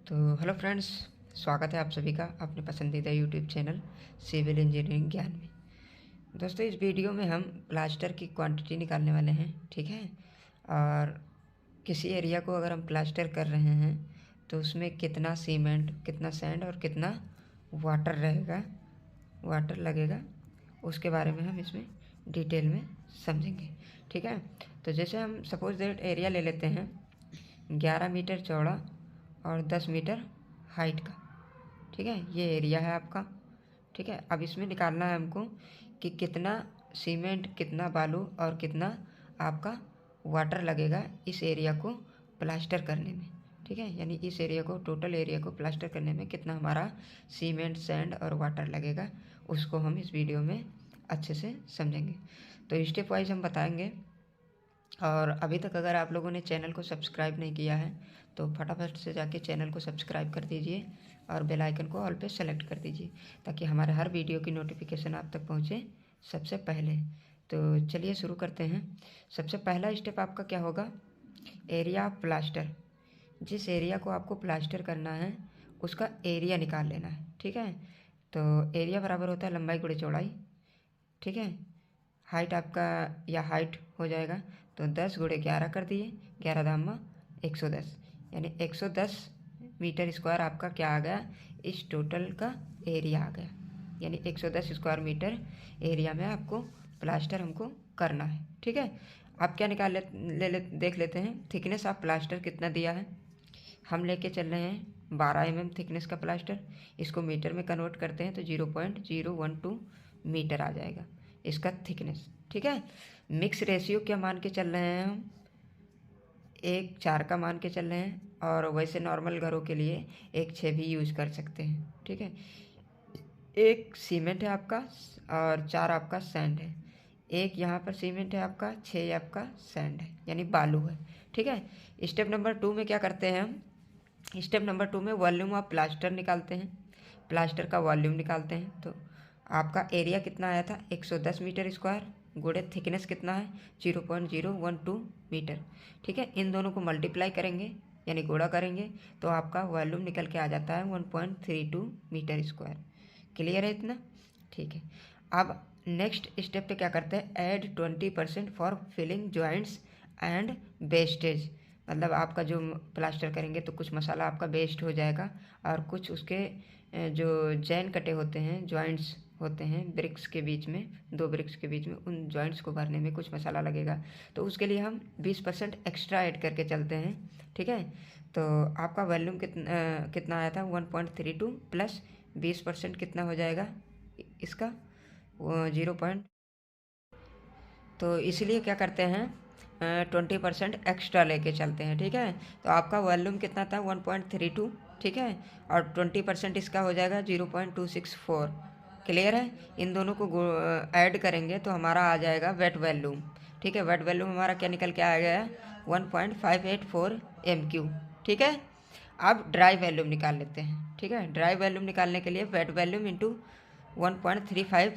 तो hello friends, स्वागत है आप सभी का अपने पसंदीदा यूट्यूब चैनल सिविल इंजीनियरिंग ज्ञान में। दोस्तों, इस वीडियो में हम प्लास्टर की क्वांटिटी निकालने वाले हैं, ठीक है। और किसी एरिया को अगर हम प्लास्टर कर रहे हैं तो उसमें कितना सीमेंट, कितना सैंड और कितना वाटर लगेगा, उसके बारे में हम इसमें डिटेल में समझेंगे, ठीक है। तो जैसे हम सपोज दैट एरिया ले लेते हैं 11 मीटर चौड़ा और 10 मीटर हाइट का, ठीक है। ये एरिया है आपका, ठीक है। अब इसमें निकालना है हमको कि कितना सीमेंट, कितना बालू और कितना आपका वाटर लगेगा इस एरिया को प्लास्टर करने में, ठीक है। यानी इस एरिया को, टोटल एरिया को प्लास्टर करने में कितना हमारा सीमेंट, सैंड और वाटर लगेगा, उसको हम इस वीडियो में अच्छे से समझेंगे। तो स्टेप वाइज हम बताएंगे। और अभी तक अगर आप लोगों ने चैनल को सब्सक्राइब नहीं किया है तो फटाफट से जाके चैनल को सब्सक्राइब कर दीजिए और बेल आइकन को ऑल पे सेलेक्ट कर दीजिए ताकि हमारे हर वीडियो की नोटिफिकेशन आप तक पहुंचे सबसे पहले। तो चलिए शुरू करते हैं। सबसे पहला स्टेप आपका क्या होगा, एरिया ऑफ प्लास्टर। जिस एरिया को आपको प्लास्टर करना है उसका एरिया निकाल लेना है, ठीक है। तो एरिया बराबर होता है लंबाई गुणे चौड़ाई, ठीक है। हाइट आपका, या हाइट हो जाएगा तो 10 गुणे 11 कर दिए, 11 दामा 110, यानी 110 मीटर स्क्वायर आपका क्या आ गया, इस टोटल का एरिया आ गया। यानी 110 स्क्वायर मीटर एरिया में आपको प्लास्टर हमको करना है, ठीक है। आप क्या निकाल देख लेते हैं, थिकनेस ऑफ प्लास्टर कितना दिया है। हम लेके चल रहे हैं 12 mm थिकनेस का प्लास्टर। इसको मीटर में कन्वर्ट करते हैं तो 0.012 मीटर आ जाएगा इसका थिकनेस, ठीक है। मिक्स रेशियो क्या मान के चल रहे हैं हम, 1:4 का मान के चल रहे हैं। और वैसे नॉर्मल घरों के लिए 1:6 भी यूज कर सकते हैं, ठीक है। 1 सीमेंट है आपका और 4 आपका सैंड है। 1 यहाँ पर सीमेंट है आपका, 6 आपका सैंड है यानी बालू है, ठीक है। स्टेप नंबर 2 में क्या करते हैं हम, स्टेप नंबर 2 में वॉल्यूम ऑफ प्लास्टर निकालते हैं। प्लास्टर का वॉल्यूम निकालते हैं। तो आपका एरिया कितना आया था, 110 मीटर स्क्वायर, गुणे थिकनेस कितना है 0.012 मीटर, ठीक है। इन दोनों को मल्टीप्लाई करेंगे यानी गुणा करेंगे तो आपका वॉल्यूम निकल के आ जाता है 1.32 मीटर स्क्वायर। क्लियर है इतना, ठीक है। अब नेक्स्ट स्टेप पे क्या करते हैं, add 20% for filling joints and wastage. मतलब आपका जो प्लास्टर करेंगे तो कुछ मसाला आपका वेस्ट हो जाएगा और कुछ उसके जो जैन कटे होते हैं, जॉइंट्स होते हैं ब्रिक्स के बीच में, 2 ब्रिक्स के बीच में, उन जॉइंट्स को भरने में कुछ मसाला लगेगा। तो उसके लिए हम 20% एक्स्ट्रा ऐड करके चलते हैं, ठीक है। तो आपका वॉल्यूम कितना आया था 1.32 प्लस 20% कितना हो जाएगा इसका 0. तो इसलिए क्या करते हैं, 20% एक्स्ट्रा लेके चलते हैं, ठीक है। तो आपका वॉल्यूम कितना था 1.32, ठीक है। और 20% इसका हो जाएगा 0.264। क्लियर है। इन दोनों को ऐड करेंगे तो हमारा आ जाएगा वेट वॉल्यूम, ठीक है। वेट वॉल्यूम हमारा क्या निकल के आ गया 1.584 MQ, ठीक है। अब ड्राई वॉल्यूम निकाल लेते हैं, ठीक है। ड्राई वॉल्यूम निकालने के लिए वेट वॉल्यूम इंटू 1.35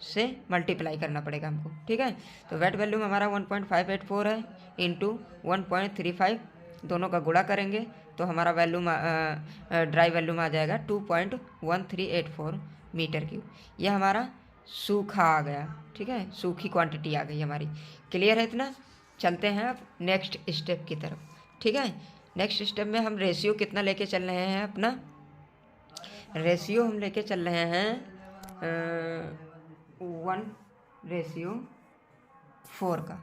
से मल्टीप्लाई करना पड़ेगा हमको, ठीक है। तो वेट वॉल्यूम हमारा 1.584 है इंटू 1.35, दोनों का गुणा करेंगे तो हमारा वॉल्यूम, ड्राई वॉल्यूम आ जाएगा 2.1384 मीटर क्यूब। यह हमारा सूखा आ गया, ठीक है, सूखी क्वांटिटी आ गई हमारी। क्लियर है इतना। चलते हैं अब नेक्स्ट स्टेप की तरफ, ठीक है। नेक्स्ट स्टेप में हम रेशियो कितना लेके चल रहे हैं, अपना रेशियो हम लेके चल रहे हैं 1:4 का।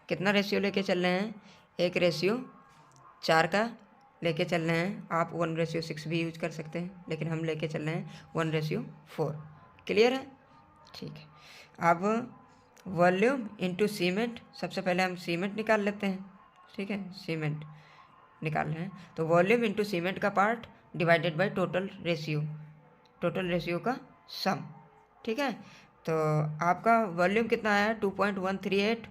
कितना रेशियो लेके चल रहे हैं, 1:4 का लेके चल रहे हैं। आप 1:6 भी यूज कर सकते हैं लेकिन हम लेके चल रहे हैं 1:4। क्लियर है, ठीक है। अब वॉल्यूम इंटू सीमेंट, सबसे पहले हम सीमेंट निकाल लेते हैं, ठीक है। सीमेंट निकाल रहे हैं तो वॉल्यूम इंटू सीमेंट का part divided by total ratio का सम, ठीक है। तो आपका वॉल्यूम कितना आया 2.138,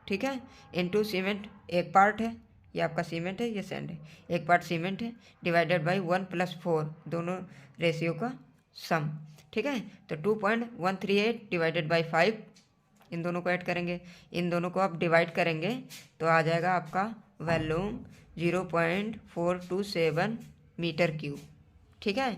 ठीक है, इंटू सीमेंट एक पार्ट है, ये आपका सीमेंट है, ये सैंड है, एक पार्ट सीमेंट है, डिवाइडेड बाई 1 + 4 दोनों रेशियो का सम, ठीक है। तो 2.138 डिवाइडेड बाई 5, इन दोनों को ऐड करेंगे, इन दोनों को आप डिवाइड करेंगे तो आ जाएगा आपका वॉल्यूम 0.427 मीटर क्यूब। ठीक है,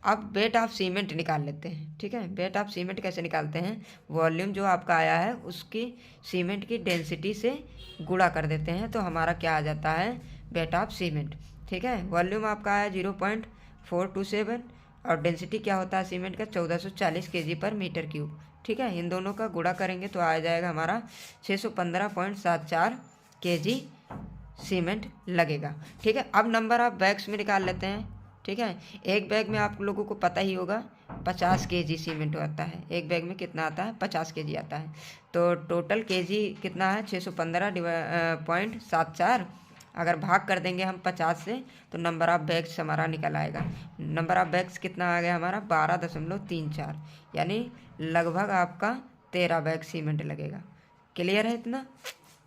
अब वेट ऑफ सीमेंट निकाल लेते हैं। ठीक है, वेट ऑफ सीमेंट कैसे निकालते हैं, वॉल्यूम जो आपका आया है उसकी सीमेंट की डेंसिटी से गुणा कर देते हैं, तो हमारा क्या आ जाता है, वेट ऑफ सीमेंट। ठीक है, वॉल्यूम आपका आया 0.427 और डेंसिटी क्या होता है सीमेंट का 1440 kg पर मीटर क्यूब। ठीक है, इन दोनों का गुणा करेंगे तो आ जाएगा हमारा 615.74 kg सीमेंट लगेगा। ठीक है, अब नंबर ऑफ बैग्स में निकाल लेते हैं। ठीक है, एक बैग में आप लोगों को पता ही होगा 50 kg सीमेंट आता है, एक बैग में कितना आता है, 50 kg आता है। तो टोटल kg कितना है, 615.74, अगर भाग कर देंगे हम 50 से तो नंबर ऑफ बैग्स हमारा निकल आएगा। नंबर ऑफ बैग्स कितना आ गया हमारा 12.34, यानी लगभग आपका 13 बैग सीमेंट लगेगा। क्लियर है इतना।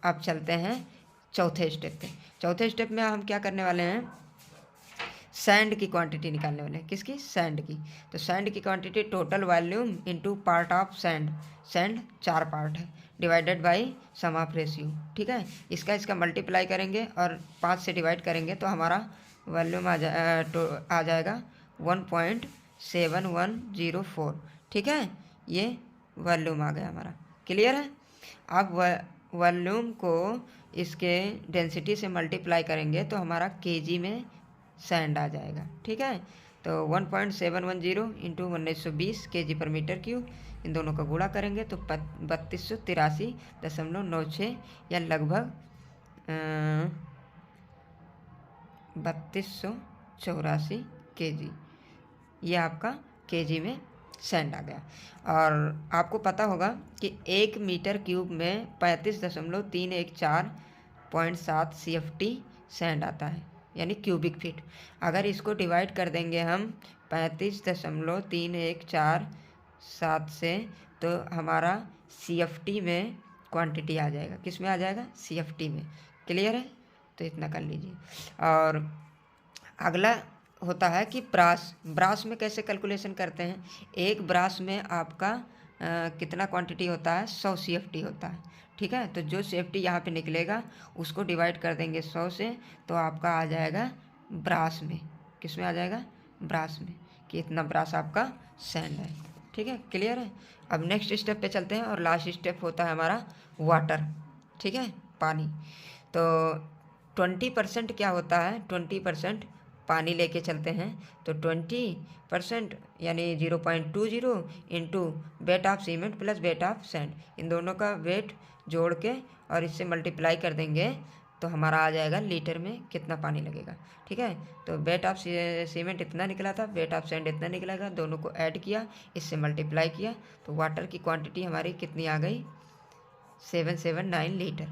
अब चलते हैं चौथे स्टेप पे। चौथे स्टेप में हम क्या करने वाले हैं, सैंड की क्वांटिटी निकालने वाले हैं। किसकी, सैंड की। तो सैंड की quantity total volume into part of sand, sand 4 part है, divided by sum of ratio. ठीक है, इसका मल्टीप्लाई करेंगे और 5 से डिवाइड करेंगे तो हमारा वॉल्यूम आ जाएगा 1.7104। ठीक है, ये वॉल्यूम आ गया हमारा। क्लियर है। अब वॉल्यूम को इसके डेंसिटी से मल्टीप्लाई करेंगे तो हमारा केजी में सैंड आ जाएगा। ठीक है, तो 1.710 इंटू 1920 kg पर मीटर क्यूब, इन दोनों का गुणा करेंगे तो 3283.96 या लगभग 3284 kg, ये आपका केजी में सैंड आ गया। और आपको पता होगा कि 1 मीटर क्यूब में 35.314.7 CFT सैंड आता है, यानी क्यूबिक फीट। अगर इसको डिवाइड कर देंगे हम 35.3147 से तो हमारा CFT में क्वांटिटी आ जाएगा। किस में आ जाएगा, CFT में। क्लियर है, तो इतना कर लीजिए। और अगला होता है कि ब्रास में कैसे कैलकुलेशन करते हैं। एक ब्रास में आपका कितना क्वांटिटी होता है, 100 CFT होता है। ठीक है, तो जो CFT यहाँ पे निकलेगा उसको डिवाइड कर देंगे 100 से तो आपका आ जाएगा ब्रास में। किस में आ जाएगा, ब्रास में, कि इतना ब्रास आपका सैंड है। ठीक है, क्लियर है। अब नेक्स्ट स्टेप पे चलते हैं और लास्ट स्टेप होता है हमारा वाटर। ठीक है, पानी। तो 20% क्या होता है, 20% पानी लेके चलते हैं तो 20% यानी 0.20 into weight of cement plus weight of sand, इन दोनों का वेट जोड़ के और इससे मल्टीप्लाई कर देंगे तो हमारा आ जाएगा लीटर में कितना पानी लगेगा। ठीक है, तो वेट ऑफ सीमेंट इतना निकला था, वेट ऑफ सैंड इतना निकलेगा, दोनों को ऐड किया, इससे मल्टीप्लाई किया तो वाटर की क्वांटिटी हमारी कितनी आ गई, 779 लीटर।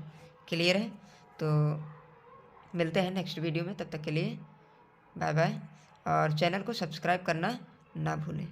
क्लियर है। तो मिलते हैं नेक्स्ट वीडियो में, तब तक के लिए बाय बाय, और चैनल को सब्सक्राइब करना ना भूलें।